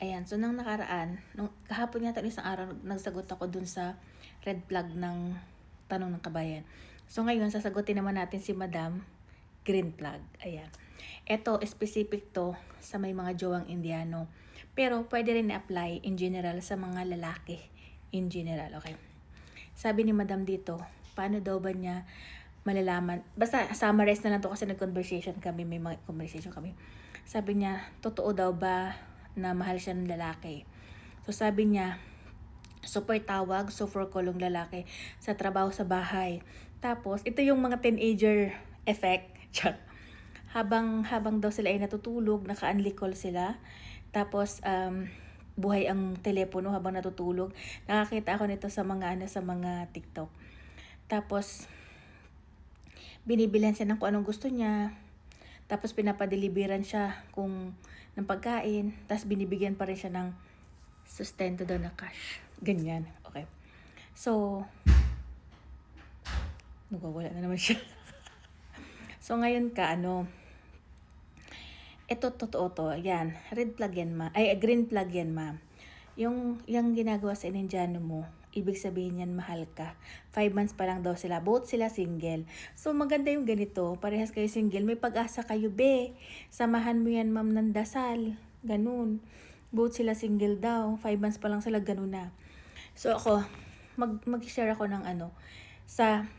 Ayan, so nang nakaraan, kahapon yata isang araw, nagsagot ako dun sa red flag ng tanong ng kabayan. So ngayon, sasagutin naman natin si Madam Green Flag. Ayan. Ito, specific to sa may mga jowang Indiano. Pero pwede rin i-apply in general sa mga lalaki. In general, okay. Sabi ni Madam dito, paano daw ba niya malalaman? Basta summarize na lang to kasi nag-conversation kami, may mga conversation kami. Sabi niya, totoo daw ba na mahal siya ng lalaki? So sabi niya, super tawag, super kulong lalaki sa trabaho sa bahay. Tapos, ito yung mga teenager effect. habang daw sila ay natutulog, naka-unli call sila. Tapos, buhay ang telepono habang natutulog. Nakakita ako nito sa mga TikTok. Tapos, binibilan siya ng kung anong gusto niya. Tapos, pinapadeliveran siya ng pagkain. Tapos, binibigyan pa rin siya ng sustento daw na cash. Ganyan. Okay. So, nagwawala na naman siya. So, ngayon ito totoo to. Yan. Red flag yan, ma. Ay, green flag yan, ma. Yung ginagawa sa Indiano mo, ibig sabihin yan, mahal ka. 5 months pa lang daw sila. Both sila single. So, maganda yung ganito. Parehas kayo single. May pag-asa kayo, be. Samahan mo yan, ma'am, ng dasal. Ganun. Both sila single daw. 5 months pa lang sila, ganun na. So, ako, mag-share ako ng sa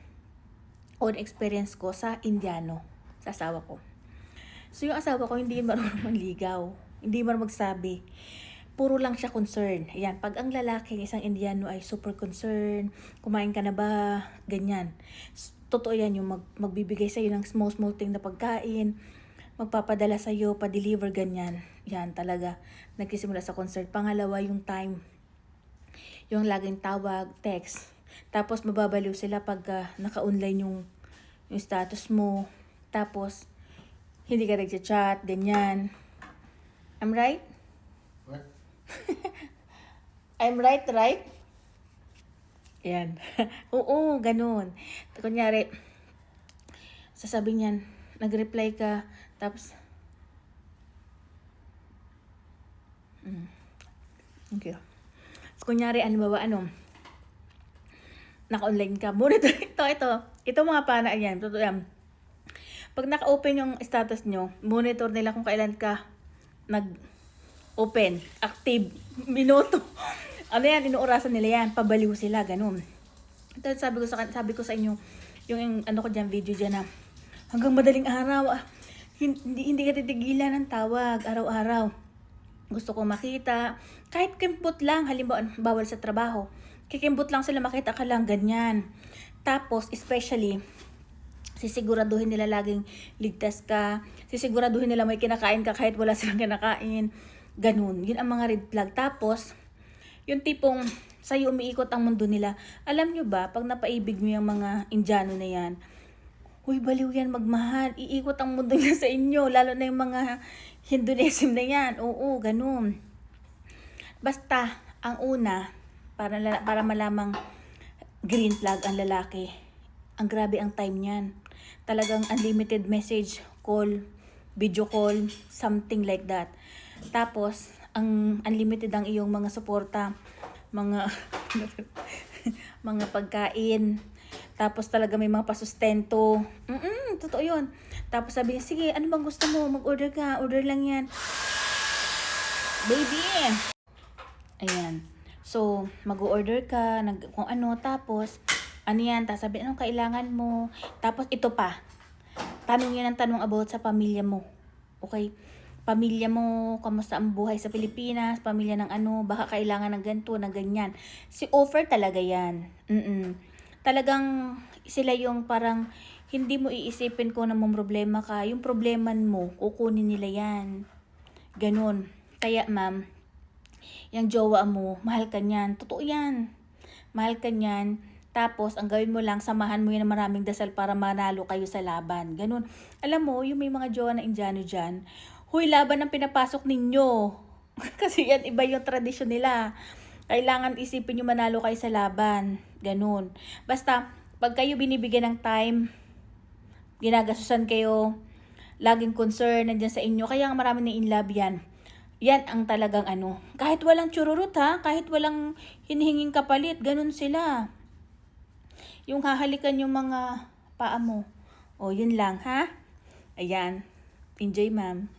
own experience ko sa Indiano, sa asawa ko. So, yung asawa ko, hindi marunong manligaw. Hindi marunong magsabi. Puro lang siya concern. Ayan, pag ang lalaki, isang Indiano ay super concern, kumain ka na ba, ganyan. Totoo yan, yung magbibigay sa'yo ng small thing na pagkain, magpapadala sa'yo, pa-deliver, ganyan. Yan, talaga, nagsisimula sa concern. Pangalawa, yung time. Yung laging tawag, text. Tapos, mababaliw sila pag naka-online yung status mo. Tapos, hindi ka nag-chat, ganyan. I'm right? What? I'm right? Yan. Oo, ganun. Kunyari, sasabihin niyan, nag-reply ka, tapos, okay. So, kunyari, naka-online ka. Monitor, ito mga pana, yan, totoo yan. Pag naka-open yung status nyo, monitor nila kung kailan ka nag-open, active, minuto. Inuurasan nila yan, pabaliw sila, ganun. Ito, sabi ko sa inyo, yung ko dyan, video dyan na, hanggang madaling araw, hindi ka titigilan ng tawag, araw-araw. Gusto ko makita, kahit kimpot lang, halimbawa, bawal sa trabaho, kikimbot lang sila, makita ka lang, ganyan. Tapos, especially, sisiguraduhin nila laging ligtas ka. Sisiguraduhin nila may kinakain ka kahit wala silang kinakain. Ganun. Yun ang mga red flag. Tapos, yung tipong sa'yo umiikot ang mundo nila. Alam nyo ba, pag napaibig mo yung mga Indiano na yan, huy, baliw yan magmahal. Iikot ang mundo niya sa inyo. Lalo na yung mga Hinduism na yan. Oo, ganun. Basta, ang una, para malamang green flag ang lalaki, ang grabe ang time niyan. Talagang unlimited message, call, video call, something like that. Tapos, ang unlimited ang iyong mga suporta, mga mga pagkain. Tapos talaga may mga pasustento. Totoo yun. Tapos sabi niya, sige, ano bang gusto mo? Mag-order ka. Order lang yan. Baby! Ayan. So, mag-order ka, kung ano, tapos, yan, tapos sabi, anong kailangan mo? Tapos, ito pa. Tanong yan ang tanong about sa pamilya mo. Okay? Pamilya mo, kamusta ang buhay sa Pilipinas, pamilya ng baka kailangan ng ganito, ng ganyan. Si offer talaga yan. Talagang sila yung parang, hindi mo iisipin kung namang problema ka. Yung problema mo, kukunin nila yan. Ganun. Kaya, ma'am, yung jowa mo, mahal ka niyan. Totoo yan. Mahal ka niyan. Tapos, ang gawin mo lang, samahan mo yan ng maraming dasal para manalo kayo sa laban. Ganun. Alam mo, yung may mga jowa na Indiano dyan, huy, laban ang pinapasok ninyo. Kasi yan, iba yung tradisyon nila. Kailangan isipin nyo manalo kayo sa laban. Ganun. Basta, pag kayo binibigyan ng time, ginagasusan kayo, laging concern, nandyan sa inyo. Kaya marami na in love yan. Yan ang talagang ano. Kahit walang chururut ha, kahit walang hinihinging kapalit, ganun sila. Yung hahalikan yung mga paa mo. O, yun lang ha. Ayan. Enjoy, ma'am.